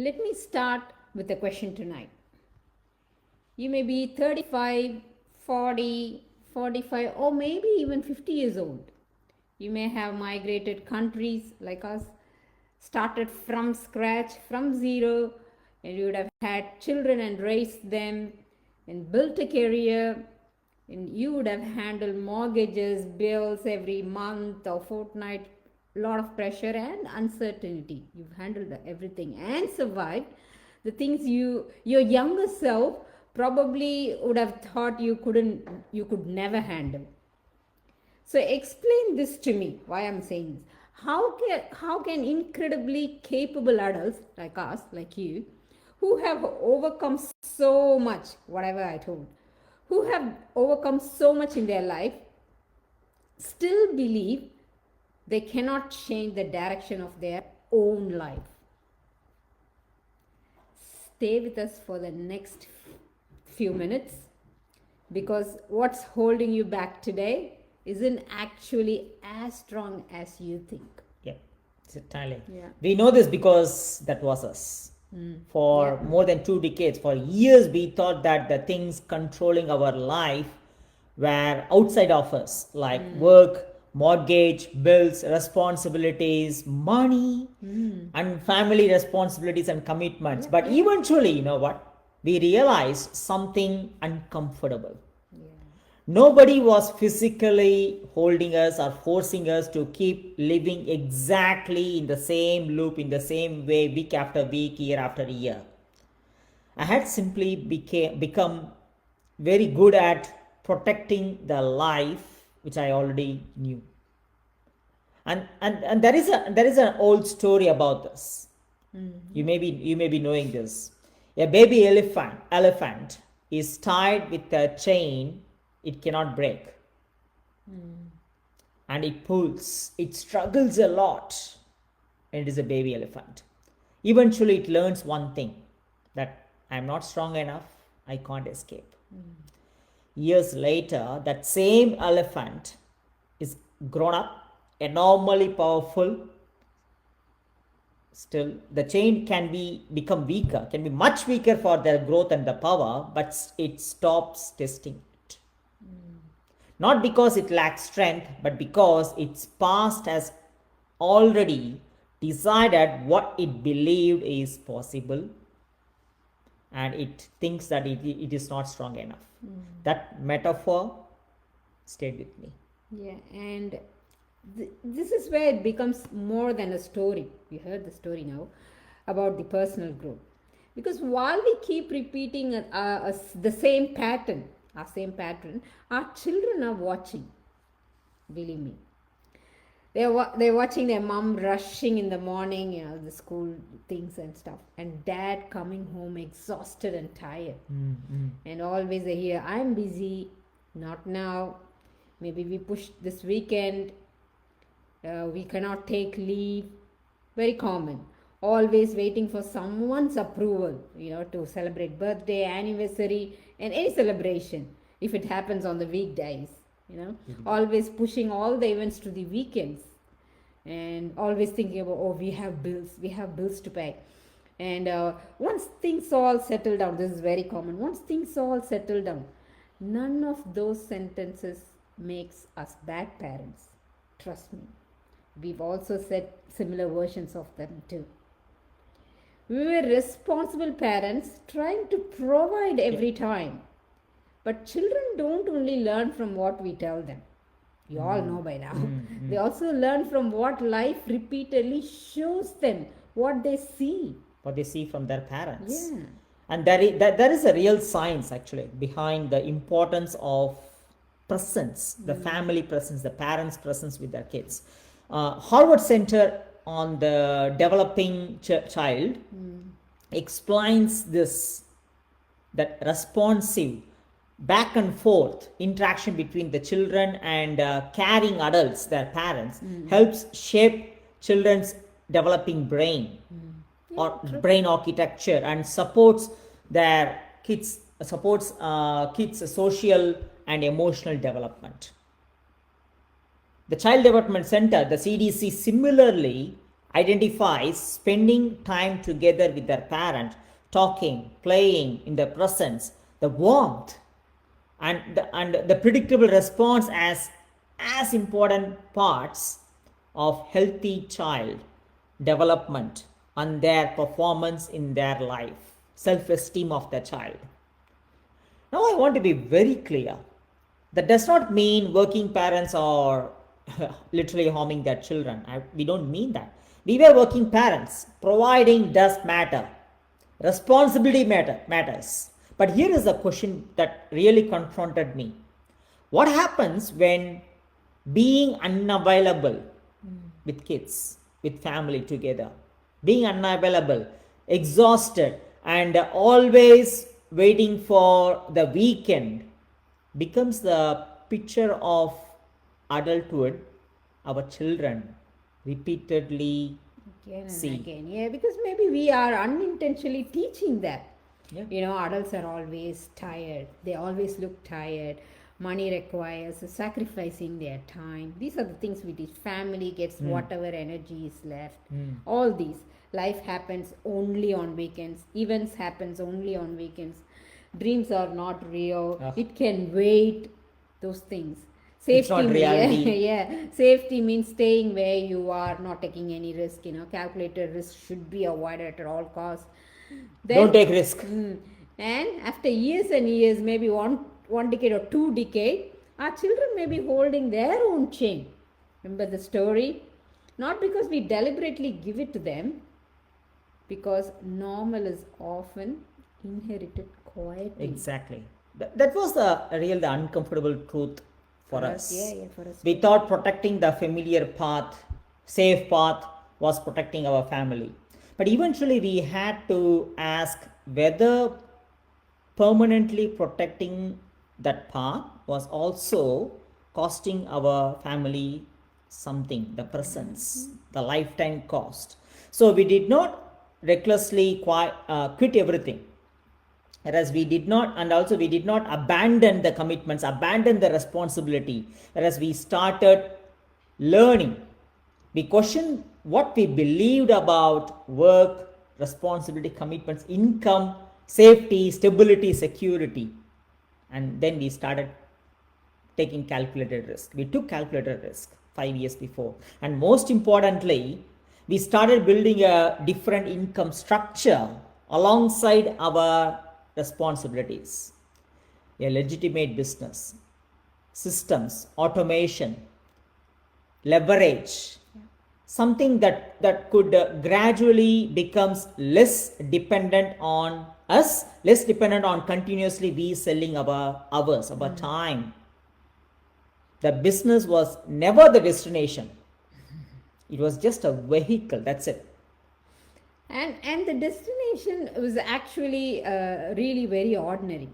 Let me start with a question tonight. You may be 35, 40, 45, or maybe even 50 years old. You may have migrated countries like us, started from scratch, from zero, and you would have had children and raised them and built a career, and you would have handled mortgages, bills every month or fortnight, lot of pressure and uncertainty. You've handled everything and survived the things your younger self probably would have thought you could never handle. So explain this to me, why I'm saying this. How can incredibly capable adults like us, like you, who have overcome so much, whatever I told, who have overcome so much in their life, still believe they cannot change the direction of their own life? Stay with us for the next few minutes, because what's holding you back today isn't actually as strong as you think. Yeah, it's entirely. Yeah. We know this because that was us. For more than 2 decades, for years, we thought that the things controlling our life were outside of us, like work, mortgage, bills, responsibilities, money, and family responsibilities and commitments. But eventually, you know what? We realized something uncomfortable. Nobody was physically holding us or forcing us to keep living exactly in the same loop, in the same way, week after week, year after year. I had simply become very good at protecting the life which I already knew. And there is an old story about this. You may be knowing this. A baby elephant is tied with a chain it cannot break, and it pulls, it struggles a lot, and it is a baby elephant. Eventually it learns one thing, that I'm not strong enough, I can't escape. Years later, that same elephant is grown up, enormously powerful. Still, the chain can become weaker, can be much weaker for their growth and the power, but it stops testing it. Not because it lacks strength, but because its past has already decided what it believed is possible, and it thinks that it is not strong enough. That metaphor stayed with me. Yeah, and this is where it becomes more than a story. We heard the story now about the personal growth. Because while we keep repeating the same pattern, our children are watching. Believe me. They're watching their mom rushing in the morning, the school things and stuff, and dad coming home exhausted and tired. And always they hear, I'm busy, not now, maybe we push this weekend, we cannot take leave. Very common. Always waiting for someone's approval, to celebrate birthday, anniversary, and any celebration, if it happens on the weekdays. Always pushing all the events to the weekends, and always thinking about, we have bills to pay. And once things all settle down, this is very common, once things all settle down, none of those sentences makes us bad parents. Trust me, we've also said similar versions of them too. We were responsible parents trying to provide every time. But children don't only learn from what we tell them. You all know by now. They also learn from what life repeatedly shows them, what they see. What they see from their parents. Yeah. And there is a real science actually behind the importance of presence, the family presence, the parents' presence with their kids. Harvard Center on the Developing Child explains this, that responsive back and forth interaction between the children and caring adults, their parents, helps shape children's developing brain or brain architecture, and supports kids' social and emotional development. The Child Development Center, the CDC, similarly identifies spending time together with their parent, talking, playing in their presence, the warmth and the predictable response as important parts of healthy child development and their performance in their life, self-esteem of the child. Now I want to be very clear. That does not mean working parents are literally harming their children. We don't mean that. We were working parents. Providing does matter. Responsibility matters. But here is a question that really confronted me. What happens when being unavailable with kids, with family together, being unavailable, exhausted, and always waiting for the weekend becomes the picture of adulthood our children repeatedly Again and see? again, yeah, because maybe we are unintentionally teaching that. Yeah. Adults are always tired, they always look tired. Money requires sacrificing their time. These are the things we teach. Family gets whatever energy is left. All these. Life happens only on weekends, events happens only on weekends. Dreams are not real, Ah. it can wait. Those things. It's not Safety, yeah, reality. yeah. Safety means staying where you are, not taking any risk. Calculated risk should be avoided at all costs. Don't Then, take risk. and after years and years, maybe one decade or 2 decades, our children may be holding their own chain. Remember the story? Not because we deliberately give it to them, because normal is often inherited quietly. Exactly. That was the uncomfortable truth for us. Yeah, for us. We thought protecting the familiar path, safe path, was protecting our family. But eventually we had to ask whether permanently protecting that path was also costing our family something, the presence, the lifetime cost. So we did not recklessly quit everything. Whereas we did not, and also we did not abandon the commitments, abandon the responsibility. Whereas we started learning. We questioned what we believed about work, responsibility, commitments, income, safety, stability, security. And then we started taking calculated risk. We took calculated risk 5 years before. And most importantly, we started building a different income structure alongside our responsibilities. A legitimate business, systems, automation, leverage, something that could gradually becomes less dependent on us, less dependent on continuously we selling our hours, our time. The business was never the destination. It was just a vehicle, that's it. And the destination was actually really very ordinary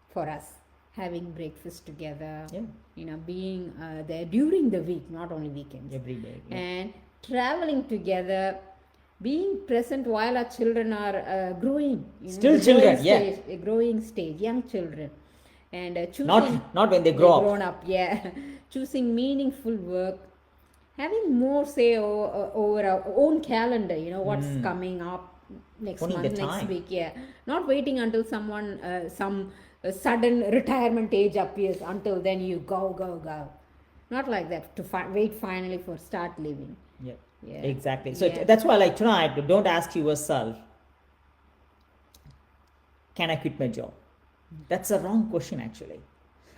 for us. Having breakfast together, Yeah. being there during the week, not only weekends. Every day. Yeah. And traveling together, being present while our children are growing. Still the children, growing yeah. stage, a growing stage, young children. And choosing. Not when they grow up. Grown up, yeah. Choosing meaningful work, having more say over our own calendar, what's coming up next Owning month, the next time. week, yeah. Not waiting until some sudden retirement age appears. Until then, you go. Not like that. To wait finally for start living. Yeah. Yeah. Exactly. So Yeah. that's why, like tonight, don't ask yourself, can I quit my job? That's a wrong question, actually.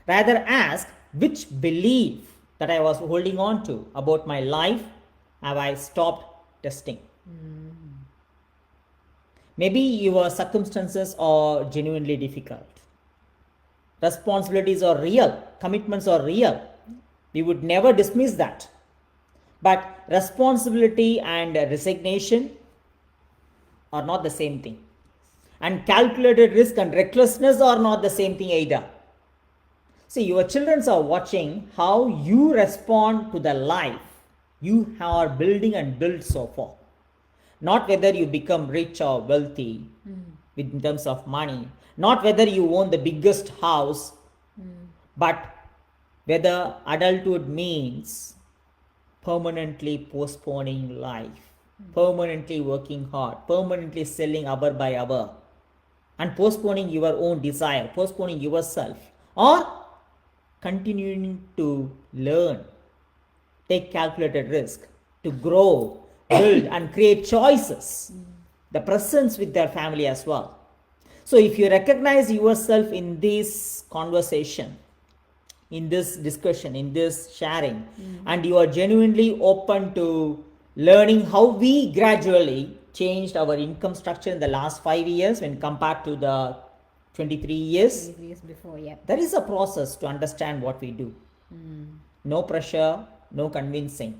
Rather ask, which belief that I was holding on to about my life have I stopped testing? Maybe your circumstances are genuinely difficult. Responsibilities are real. Commitments are real. We would never dismiss that. But responsibility and resignation are not the same thing. And calculated risk and recklessness are not the same thing either. See, your children are watching how you respond to the life you are building and built so far. Not whether you become rich or wealthy in terms of money, not whether you own the biggest house, but whether adulthood means permanently postponing life. permanently working hard, permanently selling hour by hour, and postponing your own desire, postponing yourself, or continuing to learn, take calculated risk, to grow, build, and create choices, the presence with their family as well. So, if you recognize yourself in this conversation, in this discussion, in this sharing, and you are genuinely open to learning how we gradually changed our income structure in the last 5 years when compared to the 23 years, 23 years before, yeah. there is a process to understand what we do. No pressure, no convincing.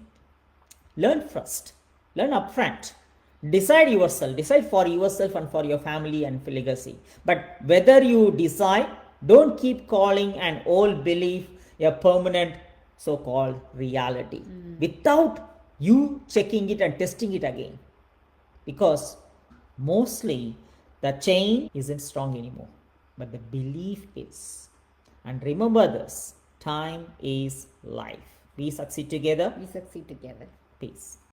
Learn first, learn upfront. Decide for yourself and for your family and for legacy. But whether you decide, don't keep calling an old belief a permanent so called reality without you checking it and testing it again. Because mostly the chain isn't strong anymore, but the belief is. And remember this, time is life. We succeed together. We succeed together. Peace.